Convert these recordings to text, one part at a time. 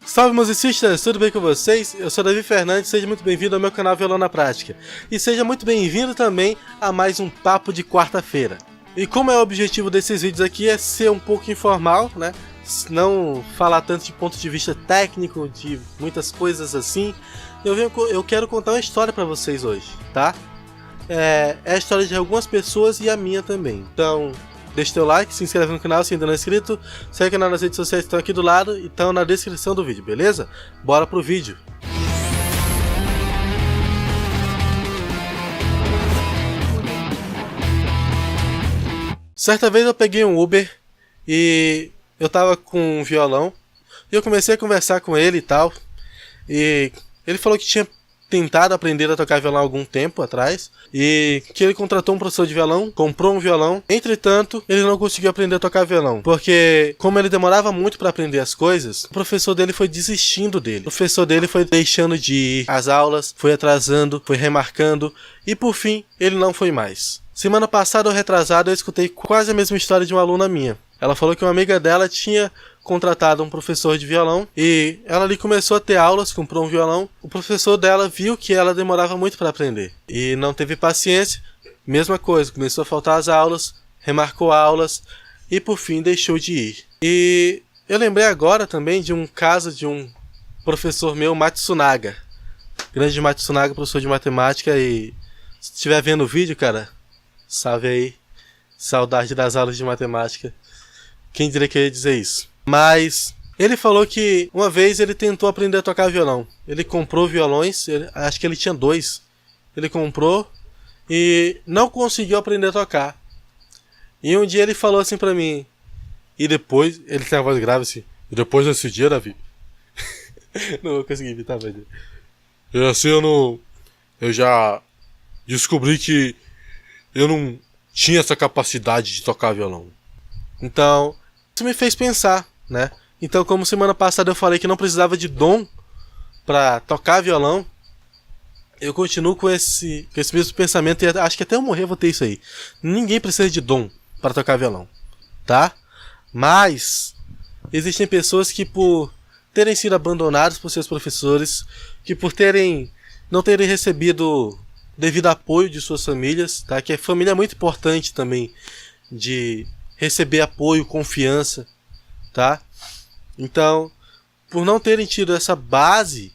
Salve musicistas, tudo bem com vocês? Eu sou Davi Fernandes, seja muito bem-vindo ao meu canal Violão na Prática. E seja muito bem-vindo também a mais um Papo de Quarta-feira. E como é o objetivo desses vídeos aqui é ser um pouco informal, né? Não falar tanto de ponto de vista técnico, de muitas coisas assim. Eu quero contar uma história pra vocês hoje, tá? É a história de algumas pessoas e a minha também. Então, deixa teu like, se inscreve no canal se ainda não é inscrito, segue o canal nas redes sociais que estão aqui do lado e estão na descrição do vídeo, beleza? Bora pro vídeo! Certa vez eu peguei um Uber e eu tava com um violão e eu comecei a conversar com ele e tal. E ele falou que tinha tentado aprender a tocar violão há algum tempo atrás e que ele contratou um professor de violão, comprou um violão. Entretanto, ele não conseguiu aprender a tocar violão, porque como ele demorava muito para aprender as coisas, o professor dele foi desistindo dele. O professor dele foi deixando de ir às aulas, foi atrasando, foi remarcando e por fim, ele não foi mais. Semana passada ou retrasada eu escutei quase a mesma história de uma aluna minha. Ela falou que uma amiga dela tinha contratado um professor de violão e ela ali começou a ter aulas, comprou um violão. O professor dela viu que ela demorava muito para aprender e não teve paciência. Mesma coisa, começou a faltar as aulas, remarcou aulas e por fim deixou de ir. E eu lembrei agora também de um caso de um professor meu, Matsunaga. Grande Matsunaga, professor de matemática, e se estiver vendo o vídeo, cara, salve aí. Saudade das aulas de matemática. Quem diria que eu ia dizer isso? Mas ele falou que uma vez ele tentou aprender a tocar violão. Ele comprou violões, acho que ele tinha 2. Ele comprou e não conseguiu aprender a tocar. E um dia ele falou assim pra mim. E depois, ele tem a voz grave assim. E depois desse dia, Davi. Não vou conseguir evitar, mas... E assim eu já descobri que eu não tinha essa capacidade de tocar violão. Então, isso me fez pensar, né? Então, como semana passada eu falei que não precisava de dom para tocar violão, eu continuo com esse mesmo pensamento e acho que até eu morrer eu vou ter isso aí. Ninguém precisa de dom para tocar violão, tá? Mas existem pessoas que por terem sido abandonadas por seus professores, que por não terem recebido devido apoio de suas famílias, tá? Que a família é muito importante também de receber apoio, confiança, tá? Então, por não terem tido essa base,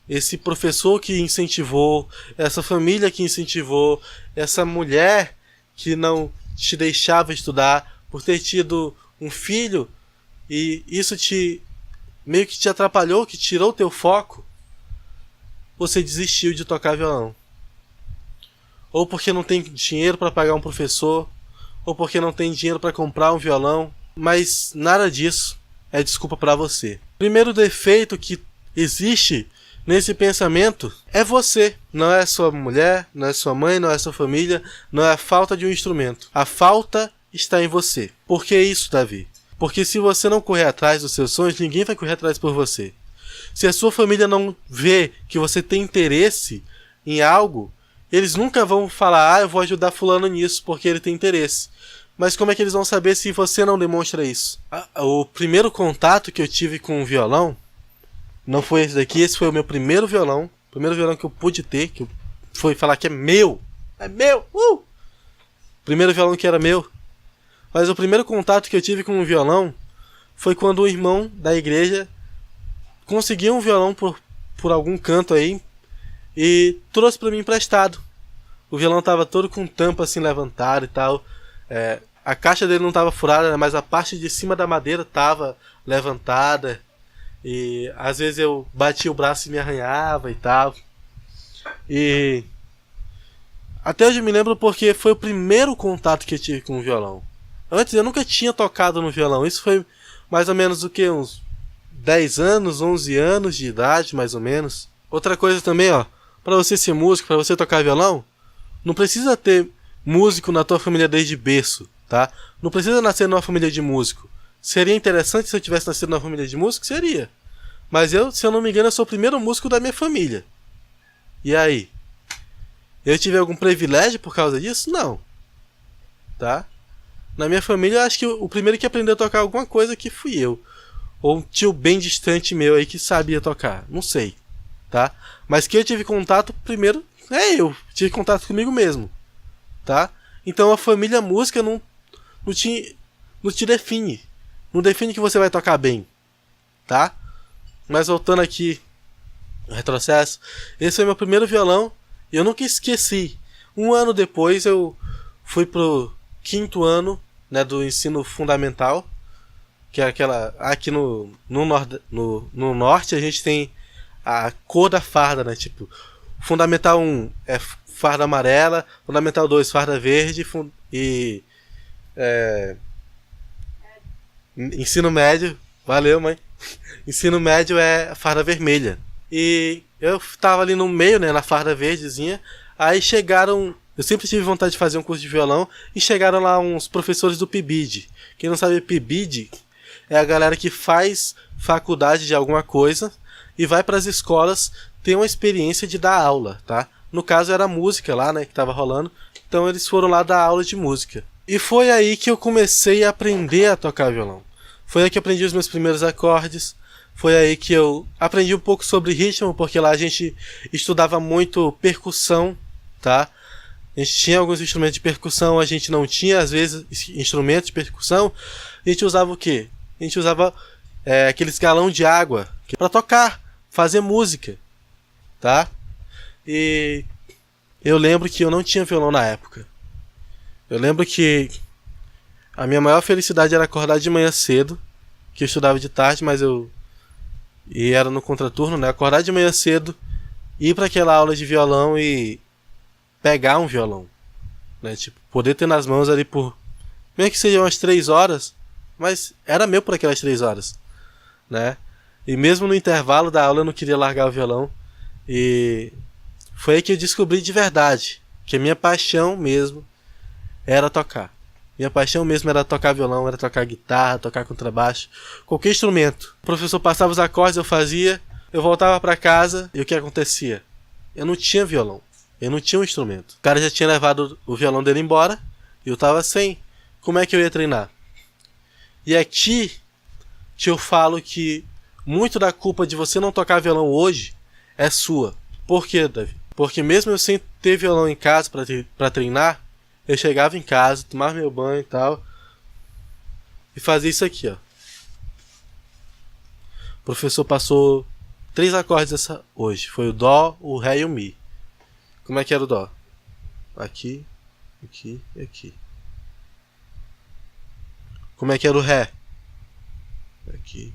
esse professor que incentivou, essa família que incentivou, essa mulher que não te deixava estudar, por ter tido um filho e isso meio que te atrapalhou, que tirou o teu foco, você desistiu de tocar violão. Ou porque não tem dinheiro para pagar um professor, ou porque não tem dinheiro para comprar um violão, mas nada disso é desculpa para você. O primeiro defeito que existe nesse pensamento é você, não é sua mulher, não é sua mãe, não é sua família, não é a falta de um instrumento. A falta está em você. Por que isso, Davi? Porque se você não correr atrás dos seus sonhos, ninguém vai correr atrás por você. Se a sua família não vê que você tem interesse em algo, eles nunca vão falar, eu vou ajudar fulano nisso porque ele tem interesse. Mas como é que eles vão saber se você não demonstra isso? O primeiro contato que eu tive com o violão não foi esse daqui, esse foi o meu primeiro violão. O primeiro violão que eu pude ter, que foi falar que é meu. É meu! Primeiro violão que era meu. Mas o primeiro contato que eu tive com o violão foi quando o irmão da igreja conseguiu um violão por algum canto aí e trouxe pra mim emprestado. O violão tava todo com tampa assim levantada e tal. A caixa dele não tava furada, mas a parte de cima da madeira tava levantada. E às vezes eu batia o braço e me arranhava e tal. E até hoje eu me lembro porque foi o primeiro contato que eu tive com o violão. Antes eu nunca tinha tocado no violão. Isso foi mais ou menos o que? Uns 10 anos, 11 anos de idade, mais ou menos. Outra coisa também, ó. Pra você ser músico, pra você tocar violão, não precisa ter músico na tua família desde berço, tá? Não precisa nascer numa família de músico. Seria interessante se eu tivesse nascido numa família de músico? Seria. Mas se eu não me engano, eu sou o primeiro músico da minha família. E aí? Eu tive algum privilégio por causa disso? Não. Tá? Na minha família, eu acho que o primeiro que aprendeu a tocar alguma coisa aqui fui eu. ou um tio bem distante meu aí que sabia tocar, não sei, tá? Mas que eu tive contato primeiro, eu tive contato comigo mesmo, tá? Então a família música não te define, não define que você vai tocar bem, tá? Mas voltando aqui, retrocesso, esse foi meu primeiro violão e eu nunca esqueci. Um ano depois eu fui pro 5º ano, né, do ensino fundamental, que é aquela. Aqui no norte a gente tem a cor da farda, né? Tipo, Fundamental 1 é farda amarela, Fundamental 2 farda verde e. Ensino médio. Valeu, mãe. Ensino médio é farda vermelha. E eu tava ali no meio, né? Na farda verdezinha. Aí chegaram. Eu sempre tive vontade de fazer um curso de violão. E chegaram lá uns professores do PIBID. Quem não sabe, PIBID é a galera que faz faculdade de alguma coisa e vai para as escolas ter uma experiência de dar aula, tá? No caso era música lá, né, que tava rolando. Então eles foram lá dar aula de música. E foi aí que eu comecei a aprender a tocar violão. Foi aí que eu aprendi os meus primeiros acordes. Foi aí que eu aprendi um pouco sobre ritmo, porque lá a gente estudava muito percussão, tá? A gente tinha alguns instrumentos de percussão, a gente não tinha, às vezes, instrumentos de percussão. A gente usava o quê? A gente usava aqueles galão de água para tocar, fazer música, tá? E eu lembro que eu não tinha violão na época. Eu lembro que a minha maior felicidade era acordar de manhã cedo, que eu estudava de tarde, e era no contraturno, né? Acordar de manhã cedo, ir para aquela aula de violão e pegar um violão, né? Tipo, poder ter nas mãos ali por, mesmo que sejam umas 3 horas, mas era meu por aquelas 3 horas, né? E mesmo no intervalo da aula eu não queria largar o violão. E foi aí que eu descobri de verdade que a minha paixão mesmo era tocar. Minha paixão mesmo era tocar violão, era tocar guitarra, tocar contrabaixo, qualquer instrumento. O professor passava os acordes, eu fazia, eu voltava para casa e o que acontecia? Eu não tinha violão, eu não tinha um instrumento. O cara já tinha levado o violão dele embora e eu tava sem. Como é que eu ia treinar? E aqui que eu falo que muito da culpa de você não tocar violão hoje é sua. Por quê, Davi? Porque mesmo eu sem ter violão em casa para treinar, eu chegava em casa, tomava meu banho e tal, e fazia isso aqui, ó. O professor passou 3 acordes hoje. Foi o Dó, o Ré e o Mi. Como é que era o Dó? Aqui, aqui e aqui. Como é que era o Ré? Aqui.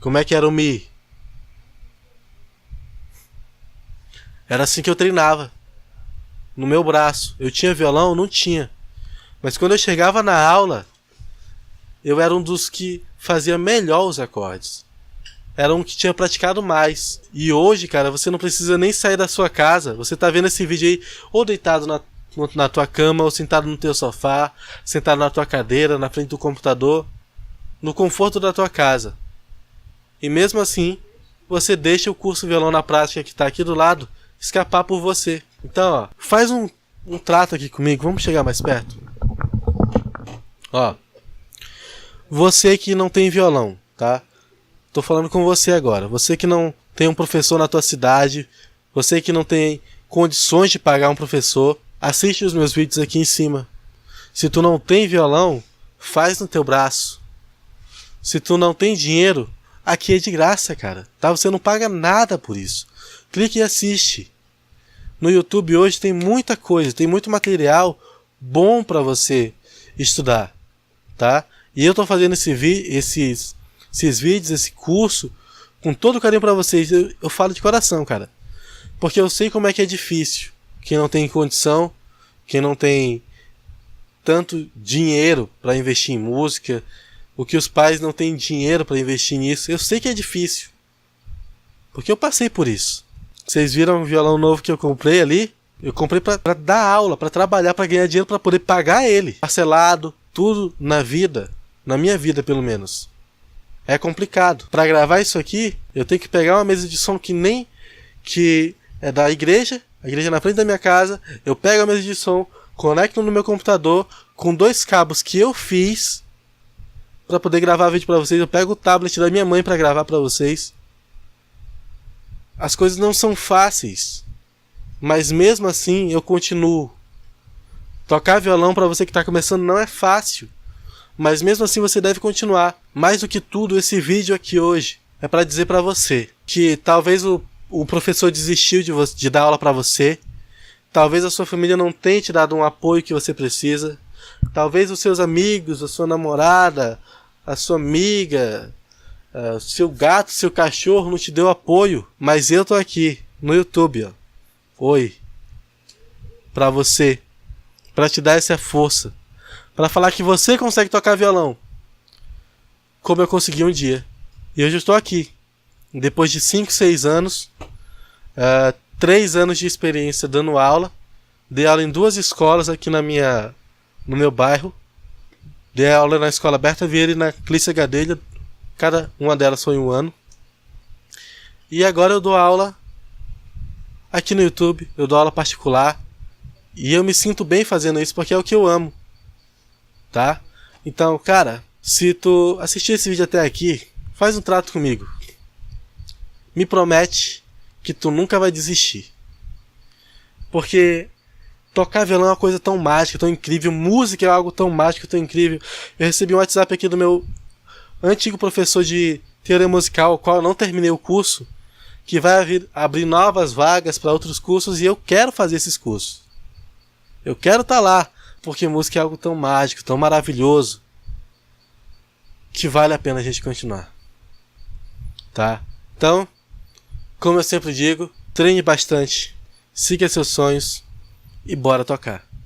Como é que era o Mi? Era assim que eu treinava. No meu braço. Eu tinha violão? Não tinha. Mas quando eu chegava na aula, eu era um dos que fazia melhor os acordes. Era um que tinha praticado mais. E hoje, cara, você não precisa nem sair da sua casa. Você tá vendo esse vídeo aí, ou deitado na tua cama, ou sentado no teu sofá, sentado na tua cadeira, na frente do computador, no conforto da tua casa. E mesmo assim, você deixa o curso violão na prática que tá aqui do lado escapar por você. Então, ó, faz um trato aqui comigo. Vamos chegar mais perto? Ó, você que não tem violão, tá? Tô falando com você agora. Você que não tem um professor na tua cidade, você que não tem condições de pagar um professor, assiste os meus vídeos aqui em cima. Se tu não tem violão, faz no teu braço. Se tu não tem dinheiro, aqui é de graça, cara, tá? Você não paga nada por isso. Clique e assiste. No YouTube hoje tem muita coisa, tem muito material bom para você estudar, tá? E eu tô fazendo esses vídeos, esse curso, com todo carinho para vocês. Eu falo de coração, cara, porque eu sei como é que é difícil. Quem não tem condição, quem não tem tanto dinheiro para investir em música, o que os pais não têm dinheiro para investir nisso, eu sei que é difícil, porque eu passei por isso. Vocês viram o violão novo que eu comprei ali? Eu comprei pra dar aula, pra trabalhar, pra ganhar dinheiro, pra poder pagar ele. Parcelado, tudo na vida, na minha vida pelo menos. É complicado. Pra gravar isso aqui, eu tenho que pegar uma mesa de som que é da igreja, a igreja na frente da minha casa. Eu pego a mesa de som, conecto no meu computador com 2 cabos que eu fiz pra poder gravar vídeo pra vocês. Eu pego o tablet da minha mãe pra gravar pra vocês. As coisas não são fáceis, mas mesmo assim eu continuo. Tocar violão pra você que tá começando não é fácil, mas mesmo assim você deve continuar. Mais do que tudo, esse vídeo aqui hoje é pra dizer pra você que talvez o professor desistiu de dar aula pra você. Talvez a sua família não tenha te dado um apoio que você precisa. Talvez os seus amigos, a sua namorada, a sua amiga, seu gato, seu cachorro não te deu apoio. Mas eu tô aqui no YouTube, ó. Oi. Pra você. Pra te dar essa força. Pra falar que você consegue tocar violão. Como eu consegui um dia. E hoje eu estou aqui. Depois de 5, 6 anos. 3 anos de experiência dando aula. Dei aula em 2 escolas aqui no meu bairro. Dei aula na escola Berta Vieira e na Clícia Gadelha. Cada uma delas foi 1 ano. E agora eu dou aula aqui no YouTube. Eu dou aula particular. E eu me sinto bem fazendo isso porque é o que eu amo. Tá? Então, cara, se tu assistir esse vídeo até aqui, faz um trato comigo. Me promete que tu nunca vai desistir. Porque tocar violão é uma coisa tão mágica, tão incrível. Música é algo tão mágico, tão incrível. Eu recebi um WhatsApp aqui do meu antigo professor de teoria musical, o qual eu não terminei o curso, que vai abrir novas vagas para outros cursos e eu quero fazer esses cursos. Eu quero estar lá, porque música é algo tão mágico, tão maravilhoso, que vale a pena a gente continuar. Tá? Então, como eu sempre digo, treine bastante, siga seus sonhos e bora tocar.